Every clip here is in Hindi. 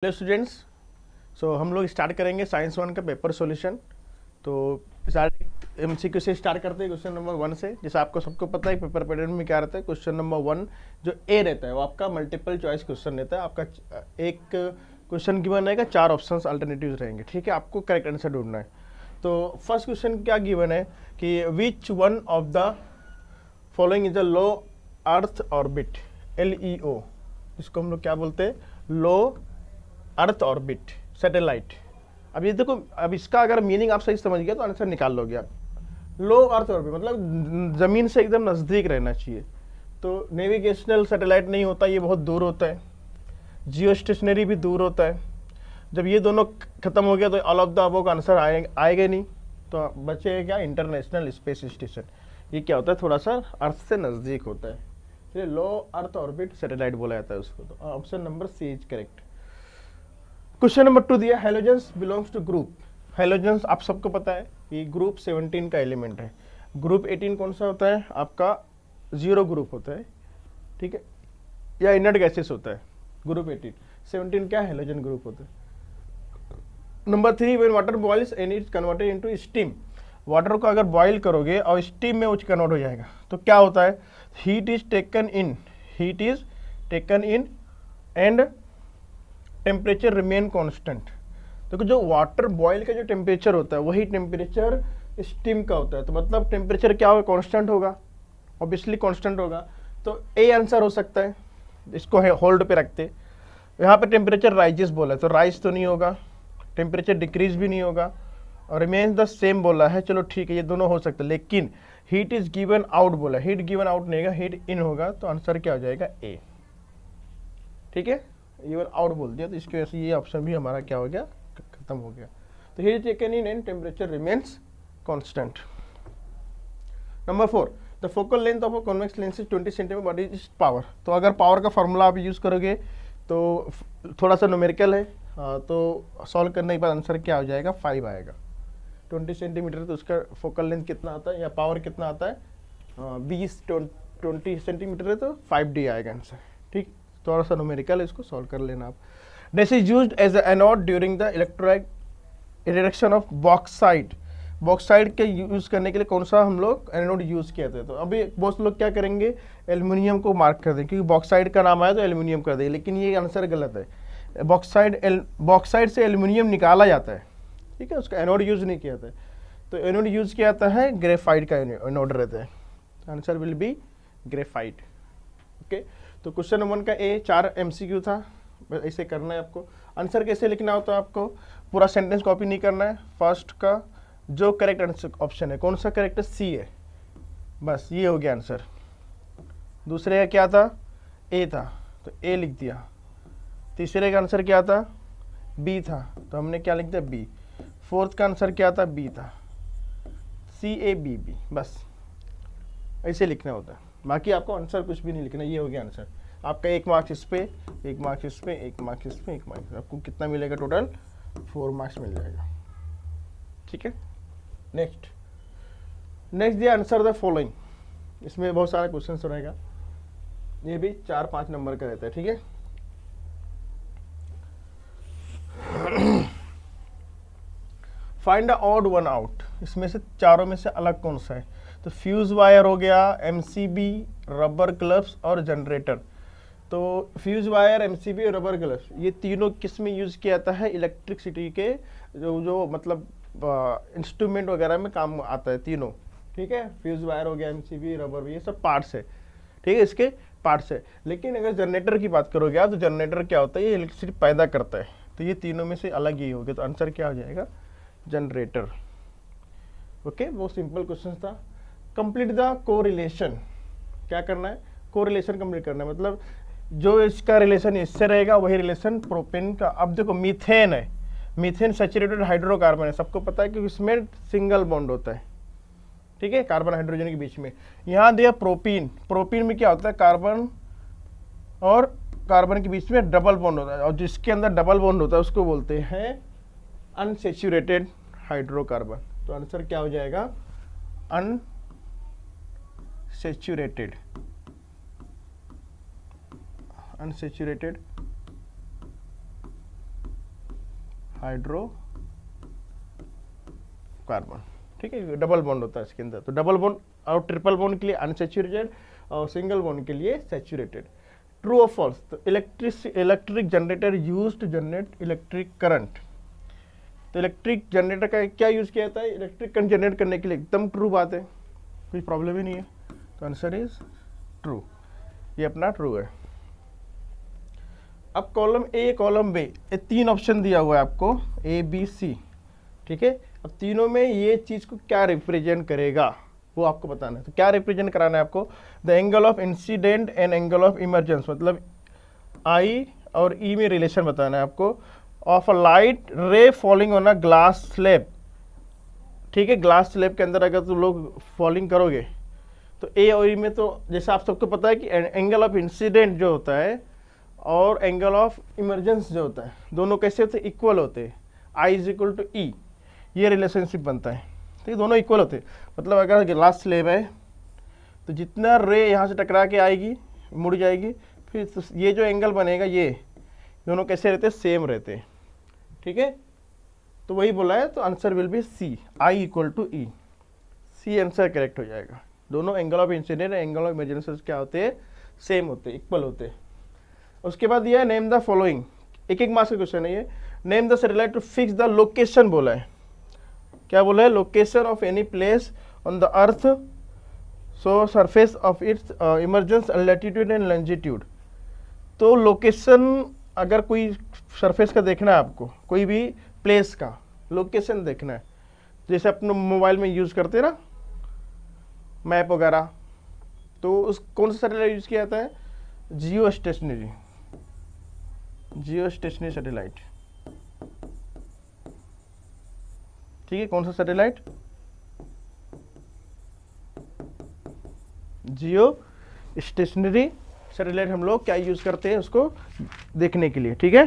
Hello students. हम लोग स्टार्ट करेंगे साइंस वन का पेपर सॉल्यूशन। तो स्टार्ट एमसीक्यू से स्टार्ट करते हैं क्वेश्चन नंबर 1 से। जैसे आपको सबको पता है पेपर पैटर्न में क्या रहता है। क्वेश्चन नंबर 1 जो ए रहता है वो आपका मल्टीपल चॉइस क्वेश्चन रहता है। आपका एक क्वेश्चन गिवन रहेगा, 4 ऑप्शंस अल्टरनेटिव रहेंगे। ठीक है, आपको करेक्ट आंसर ढूंढना है। तो फर्स्ट क्वेश्चन क्या गिवन है कि which one of the following is a low earth orbit, LEO। इसको हम लोग क्या बोलते हैं? लो अर्थ ऑर्बिट सैटेलाइट। अब ये देखो, अब इसका अगर मीनिंग आप सही समझ गया तो आंसर निकाल लोगे आप। लो अर्थ ऑर्बिट मतलब जमीन से एकदम नज़दीक रहना चाहिए। तो नेविगेशनल सैटेलाइट नहीं होता, ये बहुत दूर होता है। जियो स्टेशनरी भी दूर होता है। जब ये दोनों खत्म हो गया तो ऑल ऑफ द अबव का आंसर आएगा नहीं। तो बचेगा क्या? International space station. ये क्या होता है? थोड़ा सा अर्थ से नज़दीक होता है, इसलिए लो अर्थ ऑर्बिट सैटेलाइट बोला जाता है उसको। तो option number C is correct. Question number 2 दिया, halogens belongs to group. Halogens आप सबको पता है कि ग्रुप 17 का एलिमेंट है। ग्रुप 18 कौन सा होता है? आपका जीरो ग्रुप होता है। ठीक है, या इनर्ट गैसेस होता है। ग्रुप 18, 17 क्या? हेलोजन ग्रुप होता है। Number 3, when water boils and it's converted into steam. Water को अगर बॉईल करोगे और स्टीम में वो कन्वर्ट हो जाएगा तो क्या होता है? Heat is taken in and temperature remain constant. देखो, जो वाटर बॉयल का जो टेम्परेचर होता है वही टेम्परेचर स्टीम का होता है। तो मतलब टेम्परेचर क्या होगा? कांस्टेंट होगा, ऑब्वियसली कांस्टेंट होगा। तो ए आंसर हो सकता है। इसको होल्ड पे रखते। यहाँ पे टेम्परेचर राइजेस बोला है तो राइज तो नहीं होगा, टेम्परेचर डिक्रीज भी नहीं होगा, और रिमेन्स द सेम बोला है। चलो ठीक है, ये दोनों हो सकते हैं। लेकिन हीट इज गिवन आउट बोला, हीट गिवन आउट नहीं होगा, हीट इन होगा। तो आंसर क्या हो जाएगा? ए। ठीक है, इवन आउट बोल दिया तो इसकी वजह से ये ऑप्शन भी हमारा क्या हो गया? खत्म हो गया। तो heat taken in and temperature remains constant. Number 4, the focal length of a convex lens is 20 centimetre, what is power. तो अगर पावर का फॉर्मूला आप यूज करोगे तो थोड़ा सा न्यूमेरिकल है, तो सॉल्व करने के बाद आंसर क्या हो जाएगा? 5 आएगा। 20 सेंटीमीटर तो उसका फोकल लेंथ कितना आता है या पावर कितना आता है? 20 सेंटीमीटर है तो 5D आएगा आंसर। ठीक, थोड़ा सा न्यूमेरिकल है, इसको सॉल्व कर लेना आप। This is used as a anode during the electrolyte reduction of bauxite. Bauxite के यूज करने के लिए कौन सा हम लोग एनोड यूज किया था? तो अभी बहुत लोग क्या करेंगे? एल्यूमिनियम को मार्क कर दें, क्योंकि बॉक्साइट का नाम आया तो एल्यूमिनियम कर दें, लेकिन ये आंसर गलत है। बॉक्साइट से एल्यूमिनियम निकाला जाता है। ठीक है, उसका एनोड यूज नहीं किया था। तो एनोड यूज किया जाता है, ग्रेफाइट का एनोड रहता है। Answer will B graphite. Okay, तो क्वेश्चन नंबर 1 का ए 4 MCQ था, बस ऐसे करना है आपको। आंसर कैसे लिखना होता है आपको? पूरा सेंटेंस कॉपी नहीं करना है। फर्स्ट का जो करेक्ट आंसर ऑप्शन है, कौन सा करेक्ट है? सी है, बस ये हो गया आंसर। दूसरे का क्या था? ए था, तो ए लिख दिया। तीसरे का आंसर क्या था? बी था, तो हमने क्या लिख दिया? बी। फोर्थ का आंसर क्या था? बी था। CABB, बस ऐसे लिखना होता है। बाकी आपको आंसर कुछ भी नहीं लिखना। ये हो गया आंसर आपका। 1 मार्क्स इस पे, 1 मार्क्स इस पे, 1 मार्क्स इस पे, 1 मार्क्स। आपको कितना मिलेगा? टोटल 4 मार्क्स मिल जाएगा। ठीक है, नेक्स्ट दिया, आंसर द फॉलोइंग। इसमें बहुत सारा क्वेश्चन रहेगा, ये भी 4-5 नंबर का रहता है। ठीक है, find the odd one out. इसमें से चारों में से अलग कौन सा है? तो फ्यूज वायर हो गया, MCB, रबर ग्लव्स और जनरेटर। तो फ्यूज वायर, MCB और रबर ग्लव्स, ये तीनों किस में यूज किया जाता है? इलेक्ट्रिसिटी के जो मतलब इंस्ट्रूमेंट वगैरह में काम आता है तीनों। ठीक है, फ्यूज वायर हो गया, MCB, रबर, ये सब पार्ट्स है। ठीक है, इसके पार्ट्स है। लेकिन अगर जनरेटर की बात करोगे आप, तो जनरेटर क्या होता है? ये इलेक्ट्रिसिटी पैदा करता है। तो ये तीनों में से अलग ही हो गया, तो आंसर क्या हो जाएगा? जनरेटर। ओके, वो सिंपल क्वेश्चन था। Complete the correlation. क्या करना है? कोरिलेशन कंप्लीट करना है, मतलब जो इसका रिलेशन इससे रहेगा वही रिलेशन प्रोपेन का। अब देखो, मीथेन है, मीथेन सैचुरेटेड हाइड्रोकार्बन है, सबको पता है कि इसमें सिंगल बॉन्ड होता है। ठीक है, कार्बन हाइड्रोजन के बीच में। यहाँ दिया प्रोपीन। प्रोपीन में क्या होता है? कार्बन और कार्बन के बीच में डबल बॉन्ड होता है, और जिसके अंदर डबल बॉन्ड होता है उसको बोलते हैं अनसैचुरेटेड हाइड्रोकार्बन। तो आंसर क्या हो जाएगा? अनसैचुरेटेड हाइड्रोकार्बन, ठीक है, डबल बॉन्ड होता है इसके अंदर। तो डबल बॉन्ड और ट्रिपल बॉन्ड के लिए अनसैचुरेटेड और सिंगल बॉन्ड के लिए सैचुरेटेड। ट्रू और फॉल्स, तो electric generator used to generate electric current. तो इलेक्ट्रिक जनरेटर का क्या यूज किया जाता है? इलेक्ट्रिक करंट जनरेट करने के लिए। एकदम ट्रू बात है, कोई प्रॉब्लम ही नहीं है। तो आंसर इज ट्रू, ये अपना ट्रू है। अब कॉलम ए कॉलम बी, ये तीन ऑप्शन दिया हुआ है आपको, ए बी सी, ठीक है। अब तीनों में ये चीज को क्या रिप्रेजेंट करेगा वो आपको बताना है। तो क्या रिप्रेजेंट कराना है आपको? The angle of incident and angle of emergence, मतलब आई और ई में रिलेशन बताना है आपको। ऑफ अ लाइट रे falling on a glass slab, ठीक है, ग्लास स्लैब के अंदर अगर तुम लोग फॉलिंग करोगे तो ए और ई में, तो जैसे आप सबको पता है कि एंगल ऑफ इंसिडेंट जो होता है और एंगल ऑफ इमरजेंस जो होता है, दोनों कैसे होते हैं? इक्वल होते हैं। आई इज इक्वल टू ई, ये रिलेशनशिप बनता है, ठीक है, दोनों इक्वल होते हैं। मतलब अगर ग्लास स्लैब है तो जितना रे यहाँ से टकरा के आएगी मुड़ जाएगी, फिर तो ये जो एंगल बनेगा ये दोनों कैसे रहते हैं? सेम रहते हैं, ठीक है। तो वही बोला है, तो answer will be C, I equal to E. C answer correct हो जाएगा। दोनों angle of incidence angle of emergency क्या होते हैं? सेम होते हैं, इक्वल होते हैं। उसके बाद ये है नेम द फॉलोइंग, एक एक मार्क्स का क्वेश्चन है ये। Name the satellite to fix the location बोला है। क्या बोला है? Location of any place on the earth so surface of its emergence latitude and longitude. तो लोकेशन, अगर कोई सरफेस का देखना है आपको, कोई भी प्लेस का लोकेशन देखना है, जैसे अपने मोबाइल में यूज करते हैं ना मैप वगैरह, तो उस कौन सा सैटेलाइट यूज किया जाता है? जियो स्टेशनरी, जियो स्टेशनरी सैटेलाइट, ठीक है। कौन सा सैटेलाइट? जियो स्टेशनरी सैटेलाइट हम लोग क्या यूज करते हैं उसको देखने के लिए, ठीक है।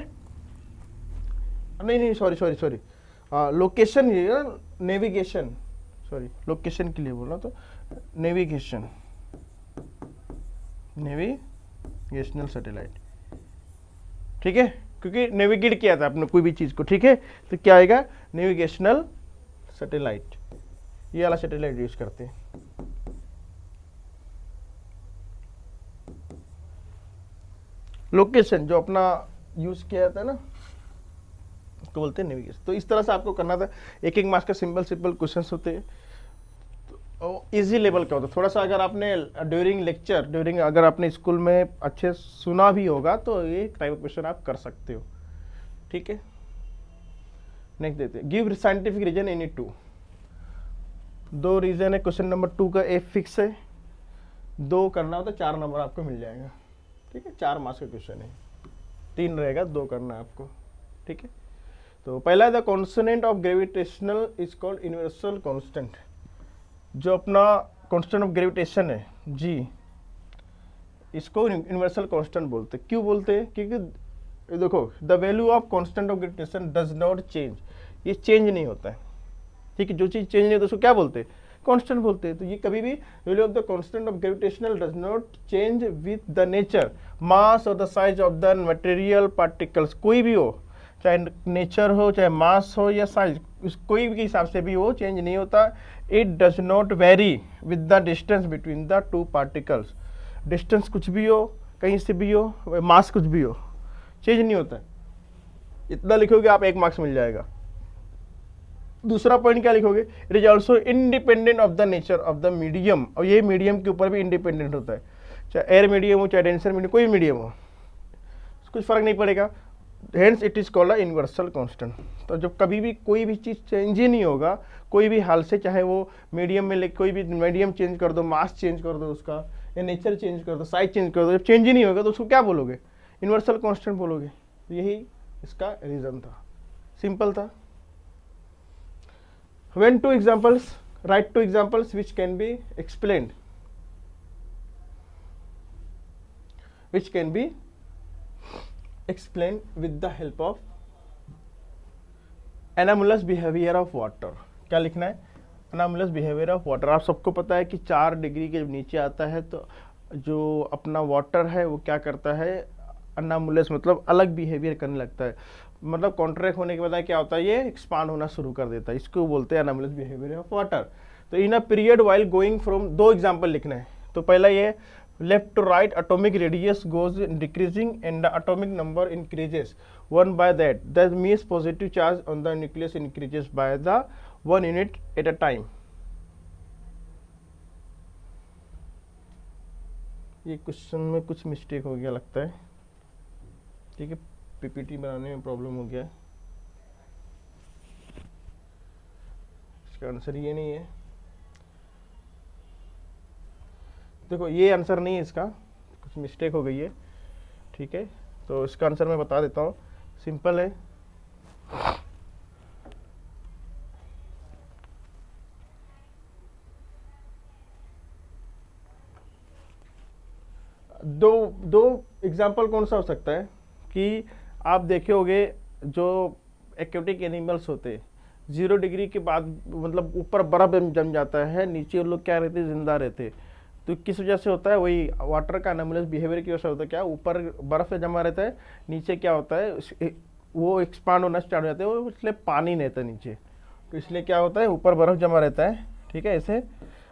नहीं sorry, location, navigation, sorry location के लिए बोला, तो नेविगेशनल सैटेलाइट, ठीक है, क्योंकि नेविगेट किया था आपने कोई भी चीज को, ठीक है। तो क्या आएगा? नेविगेशनल सैटेलाइट, ये वाला सैटेलाइट यूज करते हैं। लोकेशन जो अपना यूज किया जाता है ना, उसको बोलते हैं नेविगेशन। तो इस तरह से आपको करना था। एक एक मार्क्स का सिंपल क्वेश्चंस होते हैं। तो इजी लेवल का होता है थोड़ा सा। अगर आपने ड्यूरिंग अगर आपने स्कूल में अच्छे सुना भी होगा तो ये टाइप ऑफ क्वेश्चन आप कर सकते हो, ठीक है। नेक्स्ट देते हैं, give scientific reason any two. दो रीजन है क्वेश्चन नंबर 2 का, ए फिक्स है, 2 करना हो तो 4 नंबर आपको मिल जाएगा, ठीक है। 4 मार्क्स का क्वेश्चन है, 3 रहेगा, 2 करना है आपको, ठीक है। तो पहला the constant of gravitational is called universal constant. जो अपना कांस्टेंट ऑफ ग्रेविटेशन है जी, इसको यूनिवर्सल कांस्टेंट बोलते हैं। क्यों बोलते हैं? क्योंकि देखो the value of constant of gravitation does not change, ये चेंज नहीं होता है, ठीक है। जो चीज चेंज नहीं होता उसको क्या बोलते हैं? कांस्टेंट बोलते हैं। तो ये कभी भी value of the constant of gravitational does not change with the nature, mass और the size of the material particles. कोई भी हो, चाहे नेचर हो, चाहे मास हो या साइज, कोई भी के हिसाब से भी वो चेंज नहीं होता। It does not very with the distance between the 2 particles. Distance कुछ भी हो, कहीं से भी हो, मास कुछ भी हो, चेंज नहीं होता। इतना लिखोगे आप 1 मार्क्स मिल जाएगा। दूसरा पॉइंट क्या लिखोगे? It is also independent of the nature of the medium. और ये मीडियम के ऊपर भी इंडिपेंडेंट होता है, चाहे एयर मीडियम हो, चाहे डेंसर मीडियम, कोई मीडियम हो, कुछ फर्क नहीं पड़ेगा। Hence it is called a universal constant. तो जब कभी भी कोई भी चीज़ चेंज ही नहीं होगा कोई भी हाल से, चाहे वो मीडियम में कोई भी मीडियम चेंज कर दो, मास चेंज कर दो उसका, या नेचर चेंज कर दो, साइज चेंज कर दो, जब चेंज ही नहीं होगा तो उसको क्या बोलोगे? यूनिवर्सल कांस्टेंट बोलोगे। यही इसका रीजन था, सिंपल था। When 2 examples, write 2 examples which can be explained, with the help of anomalous behavior of water। क्या लिखना है? anomalous behavior of water। आप सबको पता है कि 4 डिग्री के नीचे आता है तो जो अपना वाटर है वो क्या करता है? anomalous मतलब अलग बिहेवियर करने लगता है। मतलब कॉन्ट्रैक्ट होने के बाद क्या होता है, ये एक्सपांड होना शुरू कर देता है, इसको बोलते हैं अनोमलस बिहेवियर ऑफ वाटर। तो in a period while going from, दो एग्जांपल लिखना है। तो पहला ये left to right atomic radius goes decreasing and the atomic number increases one by that means positive charge on the nucleus increases by the 1 unit at a time। ये क्वेश्चन में कुछ मिस्टेक हो गया लगता है, ठीक है, पीपीटी बनाने में प्रॉब्लम हो गया है, इसका आंसर ये नहीं है। देखो ये आंसर नहीं है इसका, कुछ मिस्टेक हो गई है, ठीक है। तो इसका आंसर मैं बता देता हूँ, सिंपल है। दो एग्जाम्पल कौन सा हो सकता है कि आप देखे होगे जो एक्वेटिक एनिमल्स होते हैं 0 डिग्री के बाद मतलब ऊपर बर्फ जम जाता है, नीचे वो लोग क्या रहते, जिंदा रहते। तो किस वजह से होता है, वही वाटर का अनोमलस बिहेवियर की वजह से होता है। क्या ऊपर बर्फ जमा रहता है, नीचे क्या होता है वो एक्सपांड होना स्टार्ट हो जाते हैं, वो इसलिए पानी नहीं रहता नीचे, तो इसलिए क्या होता है ऊपर बर्फ जमा रहता है, ठीक है ऐसे,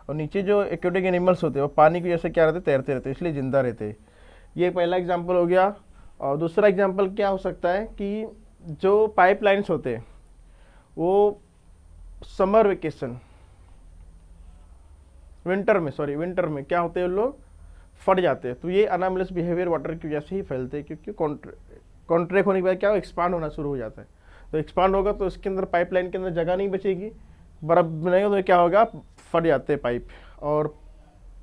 और नीचे जो एक्वेटिक एनिमल्स होते हैं वो पानी की वजह से क्या रहते, तैरते रहते, इसलिए जिंदा रहते हैं। ये पहला एग्जाम्पल हो गया। और दूसरा एग्जाम्पल क्या हो सकता है कि जो पाइपलाइंस होते हैं वो समर वेकेशन विंटर में क्या होते हैं, लोग फट जाते हैं। तो ये अनोमलस बिहेवियर वाटर की वजह से ही फैलते हैं, क्योंकि कॉन्ट्रैक्ट होने के बाद क्या एक्सपांड होना शुरू हो जाता है। तो एक्सपांड होगा तो इसके अंदर पाइपलाइन के अंदर जगह नहीं बचेगी, बर्फ बनेगा तो क्या होगा, फट जाते हैं पाइप। और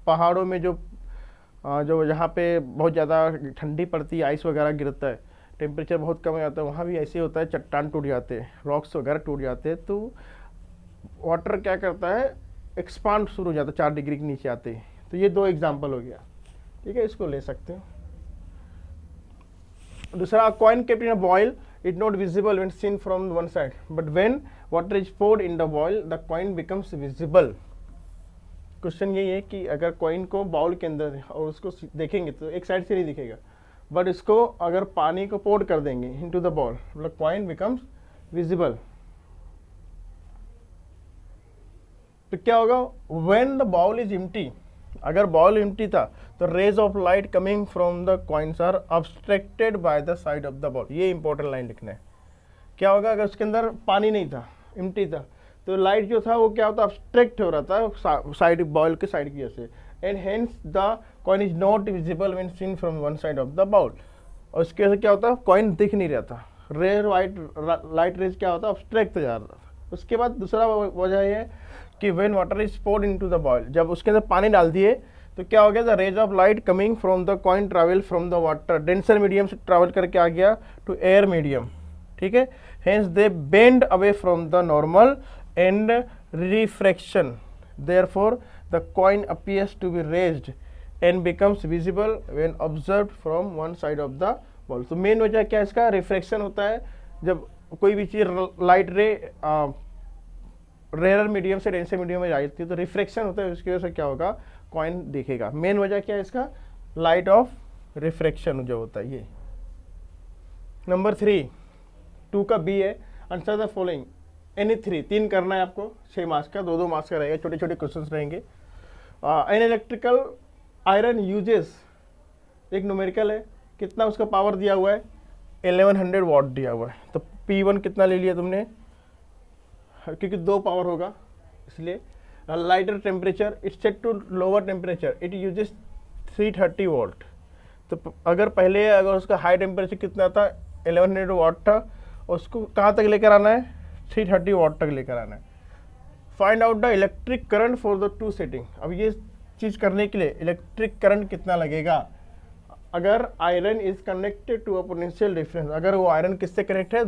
पहाड़ों में जो जहाँ पे बहुत ज़्यादा ठंडी पड़ती है, आइस वगैरह गिरता है, टेम्परेचर बहुत कम हो जाता है, वहाँ भी ऐसे होता है, चट्टान टूट जाते हैं, रॉक्स वगैरह टूट जाते हैं। तो वाटर क्या करता है, एक्सपांड शुरू हो जाता है 4 डिग्री के नीचे आते हैं। तो ये 2 एग्जाम्पल हो गया, ठीक है, इसको ले सकते हो। दूसरा, coin kept in a bowl is not visible when seen from one side, but when water is poured in the bowl the coin becomes visible. Question यही है कि अगर कॉइन को बाउल के अंदर और उसको देखेंगे तो एक साइड से नहीं दिखेगा, बट इसको अगर पानी को पोर कर देंगे इनटू द बॉल, मतलब कॉइन बिकम्स विजिबल। तो क्या होगा, when the bowl is empty, अगर बाउल एम्प्टी था तो rays of light coming from the coins are obstructed by the side of the bowl. ये इंपॉर्टेंट लाइन लिखना है। क्या होगा, अगर उसके अंदर पानी नहीं था, एम्प्टी था, तो लाइट जो था वो क्या होता, ऑब्स्ट्रक्ट हो रहा था साइड बॉल के साइड की वजह से, and hence the coin is not visible when seen from one side of the bowl. और उसकी वजह से क्या होता है, कॉइन दिख नहीं रहा था, रेयर लाइट रेज क्या होता है, ऑब्स्ट्रक्ट जा रहा था। उसके बाद दूसरा वजह ये है कि when water is poured into the bowl, जब उसके अंदर पानी डाल दिए तो क्या हो गया, the rays of light coming from the coin travel from the water denser medium से ट्रैवल करके आ गया टू एयर मीडियम, ठीक है। Hence they bend away from the normal and refraction, therefore the coin appears to be raised and becomes visible when observed from one side of the bowl. तो मेन वजह क्या है इसका, रिफ्रैक्शन होता है। जब कोई भी चीज़ लाइट रे रेयर मीडियम से डेंसर मीडियम में जाती है तो रिफ्रैक्शन होता है, उसकी वजह से क्या होगा, कॉइन दिखेगा। मेन वजह क्या है इसका, लाइट ऑफ रिफ्रैक्शन जो होता है ये। नंबर 3, 2 का बी है, आंसर द फॉलोइंग एनी 3 करना है आपको, 6 मार्क्स का, 2 मार्क्स का रहेगा, छोटे छोटे क्वेश्चन रहेंगे। एन इलेक्ट्रिकल आयरन यूजेस, एक न्यूमेरिकल है, कितना उसका पावर दिया हुआ है, 1100 वॉट दिया हुआ है। तो P1 कितना ले लिया तुमने, क्योंकि 2 पावर होगा इसलिए। Lighter temperature it's set to lower temperature, it uses 330 volt. तो अगर पहले अगर उसका हाई टेम्परेचर कितना था, 1100 वॉट था, उसको कहाँ तक लेकर आना है, 330 वॉट तक लेकर आना है। Find out the electric current for the 2 setting. अब ये चीज़ करने के लिए इलेक्ट्रिक करंट कितना लगेगा, अगर iron is connected to a potential difference, अगर वो आयरन किससे कनेक्ट है,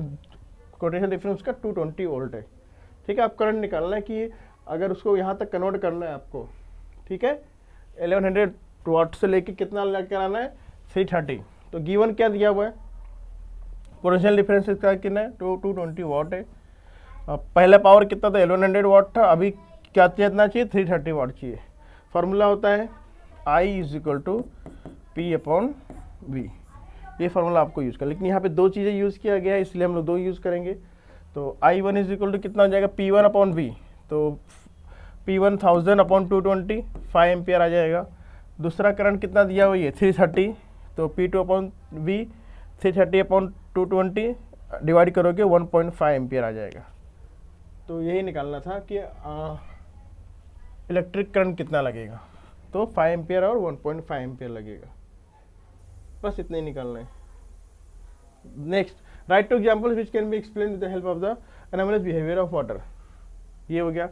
पोटेंशियल डिफरेंस उसका 220 वोल्ट है, ठीक है। आप करंट निकालना है कि अगर उसको यहाँ तक कन्वर्ट करना है आपको, ठीक है, 1100 वाट से लेके कितना लेकर आना है, 330। तो गिवन क्या दिया हुआ है, पोटेंशियल डिफरेंस इसका कितना है, 220 वाट है। पहला पावर कितना था, 1100 वाट था, अभी क्या कितना चाहिए, 330 वाट चाहिए। फार्मूला होता है I = P/V। ये फार्मूला आपको यूज़ करना, लेकिन यहाँ पे 2 चीज़ें यूज़ किया गया है इसलिए हम लोग 2 यूज़ करेंगे। तो I1 इज इक्वल टू कितना हो जाएगा, P1 अपॉन V, तो P1 1000 अपॉन 220 5 एम्पियर आ जाएगा। दूसरा करंट कितना दिया हुआ ये 330, तो P2 upon V 330 upon 220 divide करोगे 1.5 एम्पियर आ जाएगा। तो यही निकालना था कि इलेक्ट्रिक करंट कितना लगेगा, तो 5 एम्पियर और 1.5 एम्पियर लगेगा, बस इतना ही निकालना है। Next, right two examples which can be explain with the help of the anomalous behaviour of water. ये हो गया।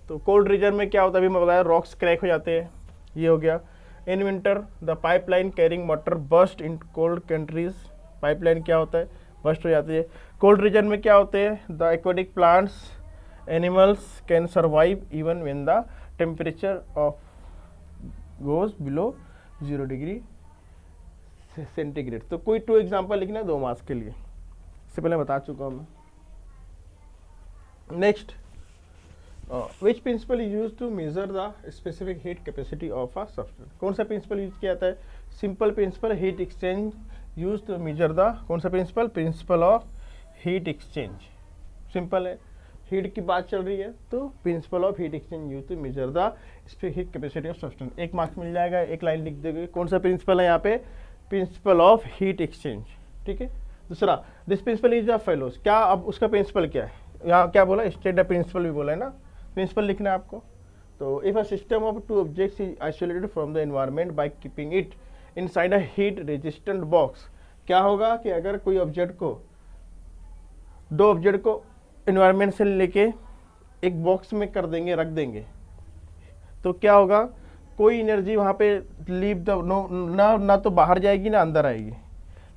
तो कोल्ड रीजन में क्या होता है, अभी मैं बताया रॉक्स क्रैक हो जाते हैं, ये हो गया। In winter the pipeline carrying water burst in cold countries, pipeline क्या होता है, बस्ट हो जाती है। कोल्ड रीजन में क्या होते हैं, the aquatic plants animals can survive even when the temperature of goes below 0 degree centigrade. तो कोई 2 एग्जाम्पल लिखना है 2 मार्क्स के लिए, इससे पहले बता चुका हूँ मैं। Next, which principle is use to measure the specific heat capacity of a substance. कौन सा प्रिंसिपल यूज किया जाता है, simple principle heat exchange use to measure the, कौन सा principle, principle of heat exchange. Simple है, हीट की बात चल रही है तो principle of heat exchange use to measure the specific heat capacity of substance. 1 marks मिल जाएगा, 1 लाइन लिख दोगे। कौन सा प्रिंसिपल है यहाँ पे, प्रिंसिपल ऑफ हीट एक्सचेंज, ठीक है। दूसरा, this principle is the fellows, क्या अब उसका प्रिंसिपल क्या है, यहाँ क्या बोला, स्टेट द प्रिंसिपल भी बोला है ना, प्रिंसिपल लिखना है आपको। तो if a system of 2 objects is isolated from the environment by keeping it inside a heat resistant box, क्या होगा कि अगर कोई ऑब्जेक्ट को, 2 ऑब्जेक्ट को एनवायरनमेंट से लेके एक बॉक्स में कर देंगे, रख देंगे, तो क्या होगा, कोई एनर्जी वहाँ पे लीव द ना तो बाहर जाएगी ना अंदर आएगी।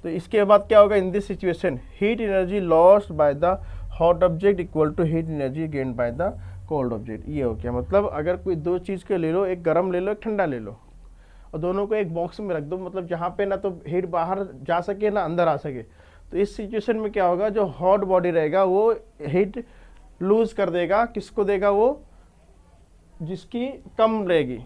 तो इसके बाद क्या होगा, in this situation heat energy lost by the hot object equal to heat energy gained by the cold object. ये हो गया, मतलब अगर कोई 2 चीज़ के ले लो, एक गर्म ले लो एक ठंडा ले लो, और दोनों को एक बॉक्स में रख दो, मतलब जहाँ पे ना तो हीट बाहर जा सके ना अंदर आ सके। तो इस सिचुएशन में क्या होगा, जो हॉट बॉडी रहेगा वो हीट लूज कर देगा, किसको देगा, वो जिसकी कम रहेगी,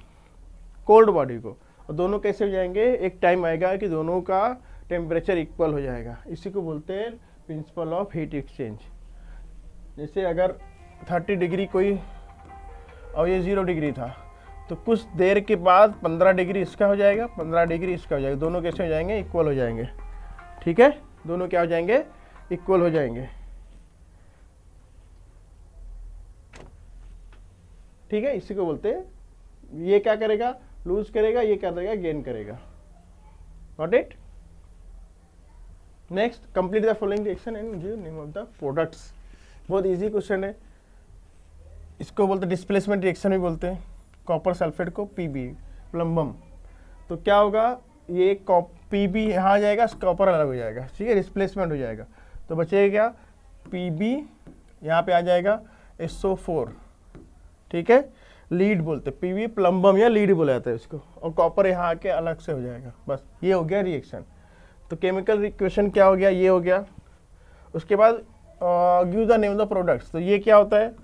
कोल्ड बॉडी को। और दोनों कैसे हो जाएंगे, एक टाइम आएगा कि दोनों का टेम्परेचर इक्वल हो जाएगा। इसी को बोलते हैं प्रिंसिपल ऑफ हीट एक्सचेंज। जैसे अगर 30 डिग्री कोई और ये 0 डिग्री था, तो कुछ देर के बाद 15 डिग्री इसका हो जाएगा, 15 डिग्री इसका हो जाएगा, दोनों कैसे हो जाएंगे, इक्वल हो जाएंगे, ठीक है, दोनों क्या हो जाएंगे, इक्वल हो जाएंगे, ठीक है। इसी को बोलते हैं, ये क्या करेगा, लूज करेगा, ये क्या करेगा, गेन करेगा। Got it. Next, complete the following reaction and give name of the products. बहुत इजी क्वेश्चन है, इसको बोलते हैं डिस्प्लेसमेंट रिएक्शन भी बोलते हैं। कॉपर सल्फेट को Pb प्लम्बम, तो क्या होगा, ये Pb यहाँ आ जाएगा, कॉपर अलग हो जाएगा, ठीक है, डिस्प्लेसमेंट हो जाएगा। तो बचेगा क्या, Pb यहाँ पे आ जाएगा SO4, ठीक है, लीड बोलते हैं, Pb प्लम्बम या लीड बोला जाता है इसको, और कॉपर यहाँ आके अलग से हो जाएगा। बस ये हो गया रिएक्शन। तो केमिकल रिएक्शन क्या हो गया, ये हो गया। उसके बाद give the name of the products. तो ये क्या होता है,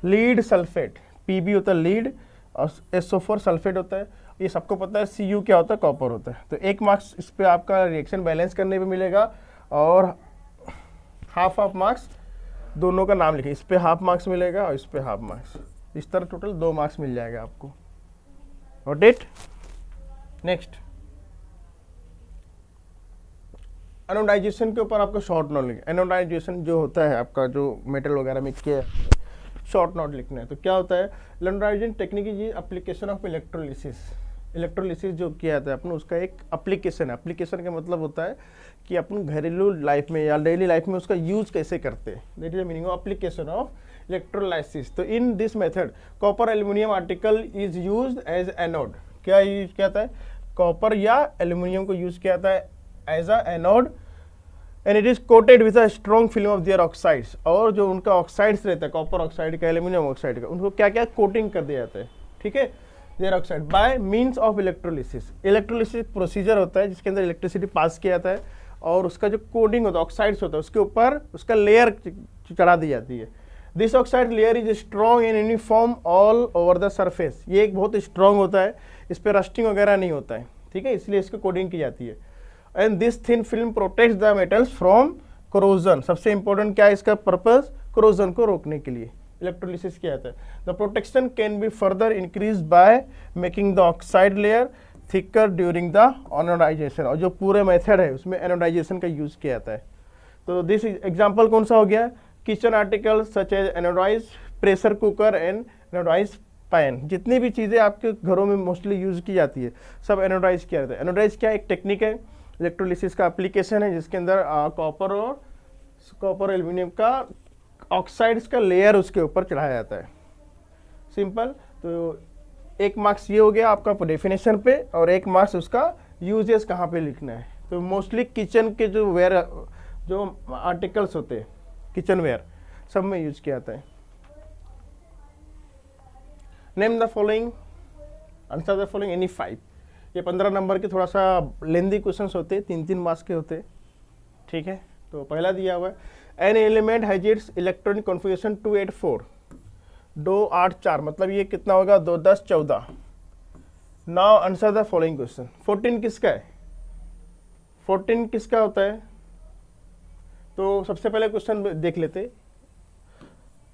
लीड सल्फेट, Pb होता है लीड और SO4 सल्फेट होता है। ये सबको पता है, Cu क्या होता है, कॉपर होता है। तो 1 मार्क्स इस पे आपका रिएक्शन बैलेंस करने पे मिलेगा, और हाफ मार्क्स दोनों का नाम लिखे, इस पे हाफ मार्क्स मिलेगा और इस पे हाफ मार्क्स, इस तरह टोटल 2 मार्क्स मिल जाएगा आपको। Got it. नेक्स्ट, एनोडाइजेशन के ऊपर आपको शॉर्ट नोट लिखना। एनोडाइजेशन जो होता है आपका, जो मेटल वगैरह मिक्स किया है, शॉर्ट नोट लिखना है। तो क्या होता है, anodisation technique is application of electrolysis. Electrolysis जो किया जाता है अपन, उसका एक एप्लीकेशन है। एप्लीकेशन का मतलब होता है कि अपन घरेलू लाइफ में या डेली लाइफ में उसका यूज कैसे करते हैं, that is the meaning of application of electrolysis. तो in this method copper aluminium article is used as anode. क्या यूज किया जाता है, कॉपर या एल्यूमिनियम को यूज किया जाता है as a anode, and it is coated with a strong film of their oxides. और जो उनका ऑक्साइड्स रहता है, कॉपर ऑक्साइड का, एल्यूमिनियम ऑक्साइड का, उनको क्या क्या कोटिंग कर दिया जाता है, ठीक है, their oxide by means of electrolysis. Electrolysis procedure होता है जिसके अंदर इलेक्ट्रिसिटी पास किया जाता है, और उसका जो कोडिंग होता है, ऑक्साइड्स होता है, उसके ऊपर उसका लेयर चढ़ा दी जाती है। This oxide layer is strong and uniform all over the surface. ये एक बहुत स्ट्रॉन्ग होता है, इस पर रस्टिंग वगैरह नहीं होता है, ठीक है, इसलिए इसकी कोडिंग की जाती है। And this thin film protects the metals from corrosion. सबसे इंपॉर्टेंट क्या है इसका पर्पस, कोरोजन को रोकने के लिए इलेक्ट्रोलिसिस किया जाता है। The protection can be further increase by making the oxide layer thicker during the anodisation. और जो पूरे मेथड है उसमें एनोडाइजेशन का यूज किया जाता है। तो दिस एग्जांपल कौन सा हो गया, kitchen article such as anodise pressure cooker and anodise pan. जितनी भी चीज़ें आपके घरों में मोस्टली यूज की जाती है सब एनोडाइज किया जाता है। एनोडाइज क्या एक टेक्निक है, इलेक्ट्रोलिसिस का एप्लीकेशन है, जिसके अंदर कॉपर एल्यूमिनियम का ऑक्साइड्स का लेयर उसके ऊपर चढ़ाया जाता है। सिंपल। तो एक मार्क्स ये हो गया आपका डेफिनेशन पे, और एक मार्क्स उसका यूजेस कहाँ पे लिखना है। तो मोस्टली किचन के जो वेयर, जो आर्टिकल्स होते हैं किचन वेयर, सब में यूज किया जाता है। Name the following, answer the following any 5। ये 15 नंबर के थोड़ा सा लेंदी क्वेश्चंस होते हैं, 3-3 मार्क्स के होते हैं, ठीक है। तो पहला दिया हुआ है, an element has its electronic configuration 284, 284 मतलब ये कितना होगा, 2 10 14। Now answer the following question. 14 किसका है, 14 किसका होता है। तो सबसे पहले क्वेश्चन देख लेते।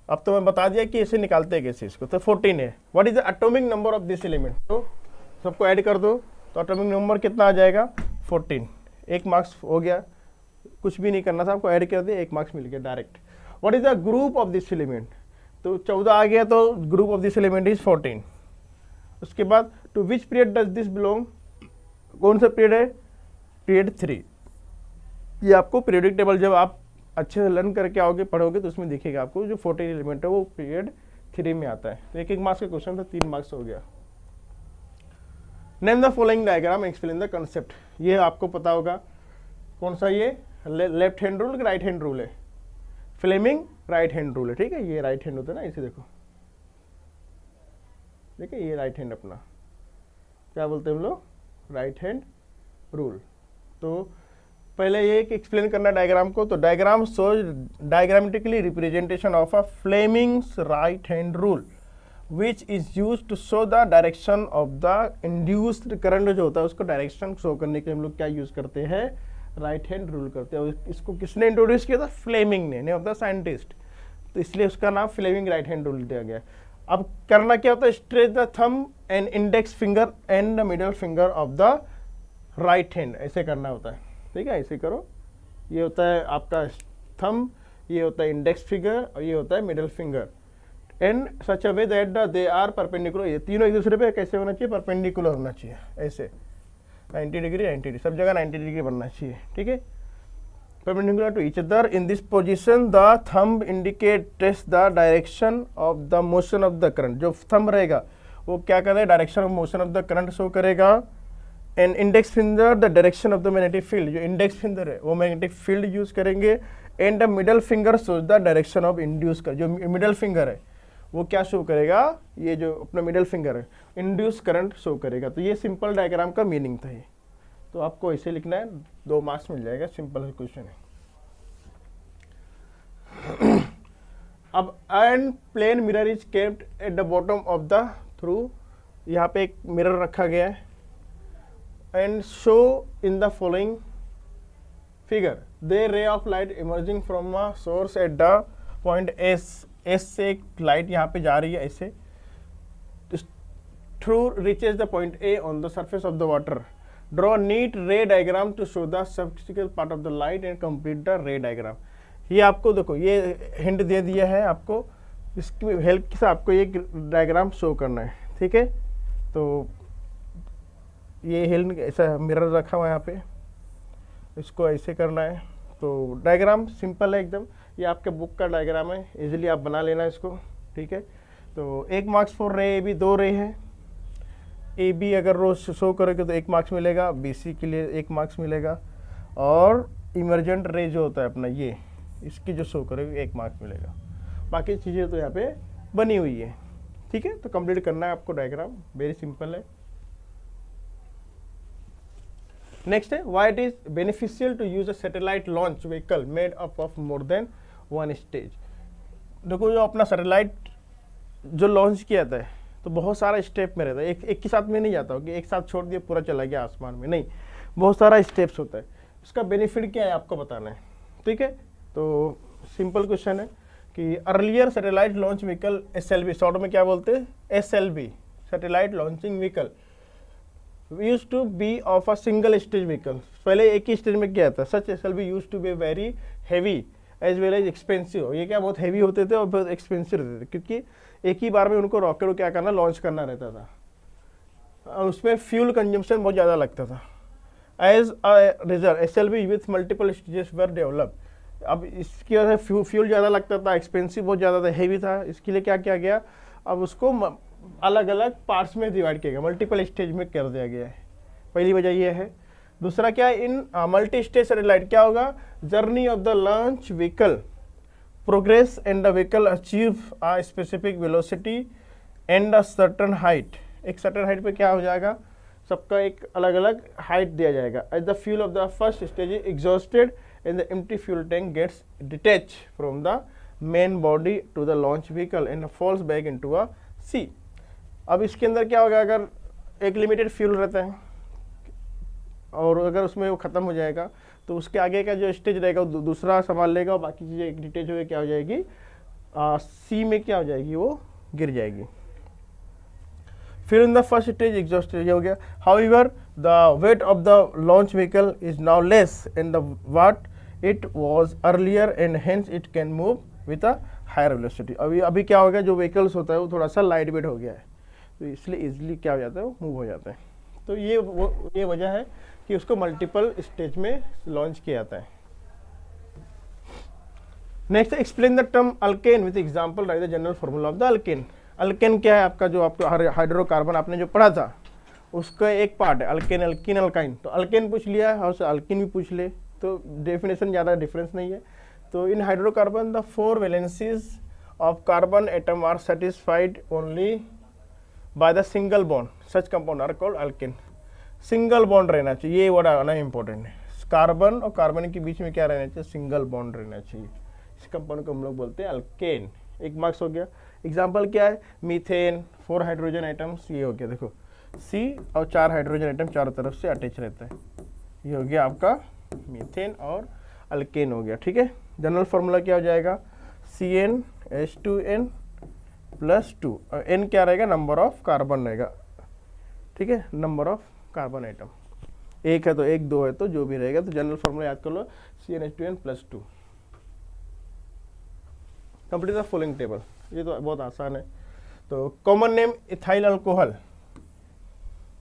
अब तो मैं बता दिया कि ऐसे निकालते हैं कैसे इसको। तो 14 है, what is the atomic number of this element. तो सबको ऐड कर दो तो एटॉमिक नंबर कितना आ जाएगा, 14। 1 मार्क्स हो गया, कुछ भी नहीं करना था आपको, ऐड कर दिया, 1 मार्क्स मिल गया direct. What is the group of this element, तो 14 आ गया, तो group of this element is 14। उसके बाद to which period does this belong, कौन सा पीरियड है, पीरियड 3। ये आपको पीरियडिक टेबल जब आप अच्छे से लर्न करके आओगे, पढ़ोगे, तो उसमें दिखेगा आपको जो 14 एलिमेंट है वो पीरियड 3 में आता है। तो 1-1 मार्क्स का क्वेश्चन था, 3 मार्क्स हो गया। Name the following diagram, explain the concept. ये आपको पता होगा कौन सा, ये left hand rule, right hand rule है, फ्लेमिंग राइट हैंड रूल है, ठीक है। ये राइट हैंड होता है ना, इसे देखो, देखिए ये राइट हैंड अपना क्या बोलते हैं हम लोग, राइट हैंड रूल। तो पहले ये एक्सप्लेन करना डायग्राम को। तो diagram shows diagrammatically representation of a Fleming's right hand rule which is use to show the direction of the induced current. जो होता है उसको डायरेक्शन शो करने के लिए हम लोग क्या यूज करते हैं, राइट हैंड रूल करते हैं। इसको किसने इंट्रोड्यूस किया था, फ्लेमिंग ने, नेम ऑफ द साइंटिस्ट। तो इसलिए उसका नाम फ्लेमिंग राइट हैंड रूल दिया गया। अब करना क्या होता है, stretch the thumb and index finger and the middle finger of the right hand, ऐसे करना होता है, ठीक है। ऐसे करो, ये होता है आपका थंब, ये होता है इंडेक्स फिंगर, और ये होता है middle finger. And such a way that they are perpendicular, ये तीनों एक दूसरे पे कैसे होना चाहिए, परपेंडिकुलर होना चाहिए, ऐसे 90 डिग्री 90 डिग्री, सब जगह 90 डिग्री बनना चाहिए, ठीक है। Perpendicular to each other in this position the thumb indicates the direction of the motion of the current. जो थंब रहेगा वो क्या करेगा, direction of motion of the current show करेगा। And index finger the direction of the magnetic field, जो इंडेक्स फिंगर है वो मैग्नेटिक फील्ड यूज करेंगे। And the middle finger shows the direction of induced कर, जो मिडल फिंगर है वो क्या शो करेगा, ये जो अपना मिडल फिंगर है इंड्यूस करंट शो करेगा। तो ये सिंपल डायग्राम का मीनिंग था ये। तो आपको ऐसे लिखना है, 2 मार्क्स मिल जाएगा, सिंपल क्वेश्चन है। अब and plain mirror is kept at the bottom of the through, यहाँ पे एक मिरर रखा गया है। And show in the following figure the ray of light emerging from a source at the point S. S से एक लाइट यहाँ पे जा रही है ऐसे, through reaches the point A on the surface of the water. Draw neat ray diagram to show the subsequent part of the light and complete the रे डायग्राम। ये आपको देखो, ये हिंट दे दिया है आपको, इसकी हेल्प से आपको ये डायग्राम शो करना है, ठीक है। तो ये हिल ऐसा मिरर रखा हुआ है यहाँ पे, इसको ऐसे करना है। तो डायग्राम सिंपल है एकदम, ये आपके बुक का डायग्राम है, इजीली आप बना लेना इसको, ठीक है। तो 1 मार्क्स फॉर रे, ए बी 2 रे है। ए बी अगर रोज शो करोगे तो 1 मार्क्स मिलेगा, बी सी के लिए 1 मार्क्स मिलेगा, और इमरजेंट रे जो होता है अपना ये, इसकी जो शो करोगे 1 मार्क्स मिलेगा। बाकी चीज़ें तो यहाँ पे बनी हुई है, ठीक है। तो कंप्लीट करना है आपको डायग्राम, वेरी सिंपल है। नेक्स्ट है, why it is beneficial to use a satellite launch vehicle made up of more than 1 stage. देखो, जो अपना सैटेलाइट जो लॉन्च किया था तो बहुत सारा स्टेप में रहता है, एक के साथ में नहीं जाता हो कि एक साथ छोड़ दिया पूरा चला गया आसमान में, नहीं। बहुत सारा स्टेप्स होता है। इसका बेनिफिट क्या है आपको बताना है, ठीक है। तो सिंपल क्वेश्चन है कि earlier satellite launch vehicle SLV, short में क्या बोलते हैं, SLV, satellite launching vehicle, use to be of a single stage vehicle. पहले एक ही स्टेज में क्या था, such SLV use to be very heavy as well as expensive. ये क्या बहुत हैवी होते थे और बहुत एक्सपेंसिव रहते थे, क्योंकि एक ही बार में उनको रॉकेट को क्या करना, लॉन्च करना रहता था, और उसमें फ्यूल कंजम्पशन बहुत ज़्यादा लगता था। As a result SLV with multiple stages were develop. अब इसकी वजह से फ्यूल ज़्यादा लगता था, एक्सपेंसिव बहुत ज़्यादा था, हैवी था, इसके लिए क्या किया गया, अब उसको अलग अलग पार्ट्स में डिवाइड किया गया, मल्टीपल स्टेज में कर दिया गया है। पहली वजह ये है। दूसरा क्या है, इन मल्टी स्टेज सैटेलाइट क्या होगा, journey of the launch vehicle progress and the vehicle achieve a specific velocity and a certain height. एक सर्टन हाइट पे क्या हो जाएगा, सबका एक अलग अलग हाइट दिया जाएगा। As the fuel of the first stage is exhausted and the empty fuel tank gets detach from the main body to the launch vehicle and falls back into a sea. अब इसके अंदर क्या होगा, अगर एक लिमिटेड फ्यूल रहता है और अगर उसमें वो ख़त्म हो जाएगा तो उसके आगे का जो स्टेज रहेगा वो दूसरा संभाल लेगा और बाकी चीज़ें एक डिटेच हो क्या हो जाएगी, सी में क्या हो जाएगी, वो गिर जाएगी। फिर in the first stage exhausted हो गया। However the weight of the launch vehicle is now less in the what it was earlier and hence it can move with a higher velocity. अभी क्या हो गया, जो व्हीकल्स होता है वो थोड़ा सा लाइट वेट हो गया है, तो इसलिए इजीली क्या हो जाता है, वो मूव हो जाता है। तो ये वजह है कि उसको मल्टीपल स्टेज में लॉन्च किया जाता है। Next, explain the term alkane with example, right the general formula of the alkane. Alkane क्या है आपका, जो आपको हाइड्रोकार्बन आपने जो पढ़ा था उसका एक पार्ट है अल्केन, एल्कीन, अल्काइन। तो अल्केन पूछ लिया और अल्किन भी पूछ ले, तो डेफिनेशन ज़्यादा डिफरेंस नहीं है। तो in hydrocarbon the 4 valencies of carbon atom are satisfied only by the single bond, such compound are called alkane. Single bond रहना चाहिए, ये वर्ड आना इंपॉर्टेंट है। कार्बन और कार्बन के बीच में क्या रहना चाहिए, सिंगल बॉन्ड रहना चाहिए। इस कंपाउंड को हम लोग बोलते हैं अल्केन। एक मार्क्स हो गया। एग्जाम्पल क्या है, मीथेन, 4 हाइड्रोजन आइटम्स, ये हो गया देखो C और 4 हाइड्रोजन आइटम चारों तरफ से अटैच रहता है, ये हो गया आपका मीथेन और अल्केन हो गया, ठीक है। जनरल फार्मूला क्या हो जाएगा, CnH2n + 2 और n क्या रहेगा, नंबर ऑफ कार्बन रहेगा, ठीक है, नंबर ऑफ कार्बन आइटम। एक है तो एक, दो है तो जो भी रहेगा। तो जनरल फार्मूला याद कर लो, CnH2n + 2। Complete the following table, ये तो बहुत आसान है। तो common name ethyl alcohol,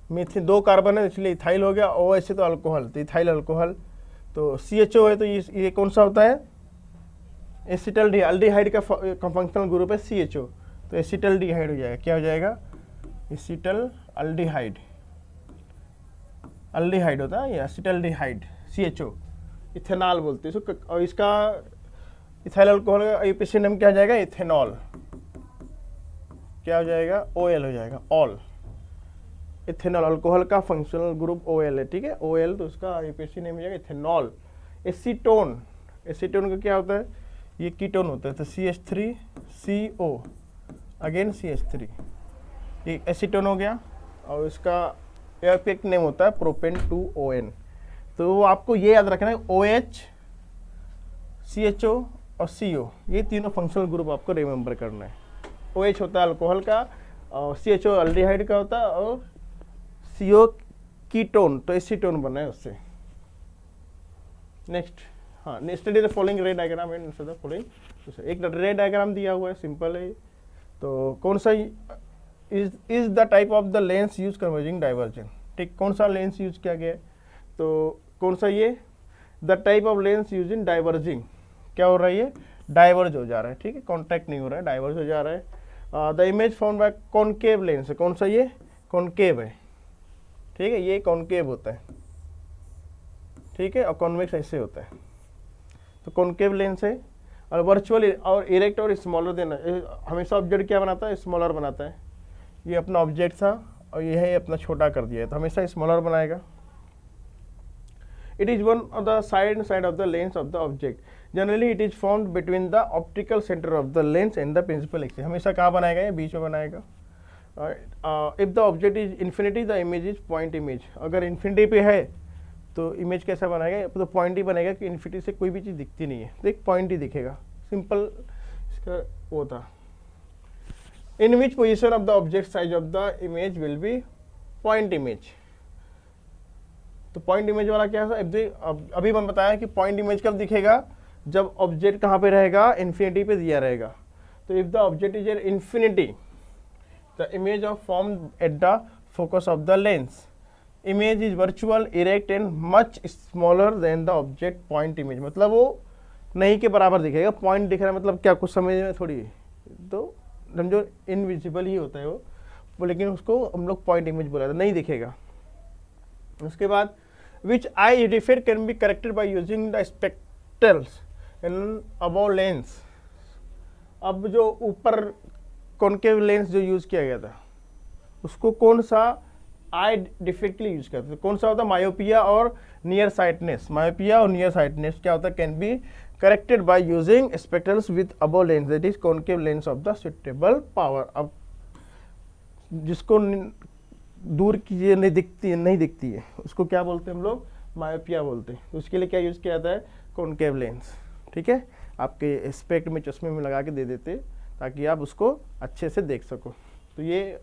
methane 2 carbon है इसलिए इथाइल हो गया, OH से तो अल्कोहल, तो इथाइल अल्कोहल। तो CHO है तो ये कौन सा होता है, एसिटल्डिहाइड का फंक्शनल ग्रुप है CHO, तो एसिटल्डिहाइड हो जाएगा, क्या हो जाएगा, एसिटल्डिहाइड, अल्डिहाइड होता है ये एसिटल्डिहाइड, CHO, इथेनॉल बोलते हैं इसको। और इसका इथाइल अल्कोहल का IUPAC नेम क्या हो जाएगा, इथेनॉल, क्या हो जाएगा, OL हो जाएगा, ऑल। इथेनॉल अल्कोहल का फंक्शनल ग्रुप OL है, ठीक है, OL, तो उसका IUPAC नेम हो जाएगा इथेनॉल। एसीटोन, एसीटोन का क्या होता है, ये कीटोन होता है, तो CH3CO अगेन CH3, ये एसीटोन हो गया। और इसका एक नेम होता है प्रोपेन 2ON। तो आपको ये याद रखना है, OH, CHO और CO, ये तीनों फंक्शनल ग्रुप आपको रिमेंबर करना है। OH होता है अल्कोहल का, और CHO अल्डिहाइड का होता है, और CO कीटोन, तो एसीटोन बना है उससे। नेक्स्ट, हाँ, स्टडी द फॉलोइंग रे diagram and answer the following. एक रे डायग्राम दिया हुआ है, सिंपल है। तो कौन सा is the type of the lens use converging divergent, ठीक, कौन सा लेंस यूज किया गया है, तो कौन सा ये, the type of lens use in diverging, क्या हो रहा है, ये डाइवर्ज हो जा रहा है, ठीक है, कॉन्टैक्ट नहीं हो रहा है, डाइवर्ज हो जा रहा है। The image found by concave lens है, कौन सा ये, कॉनकेव है, ठीक है, ये कॉनकेव होता है, ठीक है, और कॉन्वेक्स ऐसे होता है, तो कॉनकेव लेंस है। और वर्चुअल और इरेक्ट और स्मॉलर देना, हमेशा ऑब्जेक्ट क्या बनाता है, स्मॉलर बनाता है। ये अपना ऑब्जेक्ट था और ये है अपना छोटा कर दिया है, तो हमेशा स्मॉलर बनाएगा। It is one of the side of the lens of the object, generally it is found between the optical centre of the lens and the principal axis, हमेशा कहाँ बनाएगा, ये बीच में बनाएगा। If the object is infinity the image is point image, अगर इन्फिनिटी पे है तो इमेज कैसा बनाएगा, तो पॉइंट ही बनेगा कि इन्फिनिटी से कोई भी चीज़ दिखती नहीं है, तो एक पॉइंट ही दिखेगा, सिंपल इसका वो था। In which position of the object size of the image will be point image. तो पॉइंट इमेज वाला क्या था, अभी मैंने बताया कि पॉइंट इमेज कब दिखेगा, जब ऑब्जेक्ट कहाँ पे रहेगा, इन्फिनिटी पे दिया रहेगा। तो if the object is at infinity the image of form at the focus of the lens, image is virtual, erect and much smaller than the object point image. मतलब वो नहीं के बराबर दिखेगा, पॉइंट दिख रहा है मतलब क्या, कुछ समझ में थोड़ी, तो समझो इनविजिबल ही होता है वो, लेकिन उसको हम लोग पॉइंट इमेज बोला था, नहीं दिखेगा। उसके बाद which eye defect can be corrected by using the spectacles in above lens. अब जो ऊपर कॉनकेव लेंस जो यूज किया गया था उसको कौन सा आई डिफेक्टली यूज करते थे, कौन सा होता है, मायोपिया और नियर साइटनेस। मायोपिया और नियर साइटनेस क्या होता है, can be corrected by using spectacles with above lens that is concave lens of the suitable power. अब जिसको दूर की चीजें नहीं दिखती है उसको क्या बोलते हैं हम लोग, मायोपिया बोलते हैं। तो उसके लिए क्या यूज किया जाता है, कॉनकेव लेंस। ठीक है, आपके स्पेक्ट में चश्मे में लगा के दे देते ताकि आप उसको अच्छे से देख सको। तो ये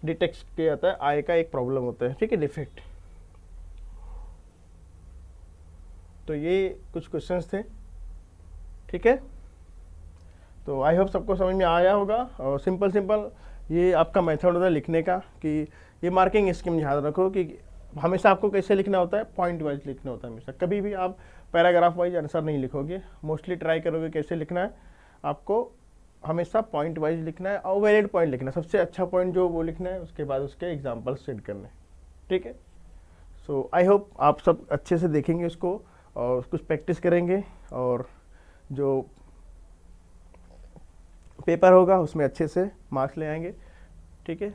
डिटेक्ट किया जाता है, आई का एक प्रॉब्लम होता है, ठीक है, डिफेक्ट। तो ये कुछ क्वेश्चंस थे, ठीक है। तो आई होप सबको समझ में आया होगा। और सिंपल ये आपका मेथड होता है लिखने का, कि ये मार्किंग स्कीम याद रखो कि हमेशा आपको कैसे लिखना होता है, पॉइंट वाइज लिखना होता है हमेशा। कभी भी आप पैराग्राफ वाइज आंसर नहीं लिखोगे, मोस्टली ट्राई करोगे कैसे लिखना है, आपको हमेशा पॉइंट वाइज लिखना है और वैलिड पॉइंट लिखना है, सबसे अच्छा पॉइंट जो वो लिखना है, उसके बाद उसके एग्जाम्पल सेट करने, ठीक है। सो आई होप आप सब अच्छे से देखेंगे उसको और कुछ प्रैक्टिस करेंगे, और जो पेपर होगा उसमें अच्छे से मार्क्स ले आएंगे, ठीक है।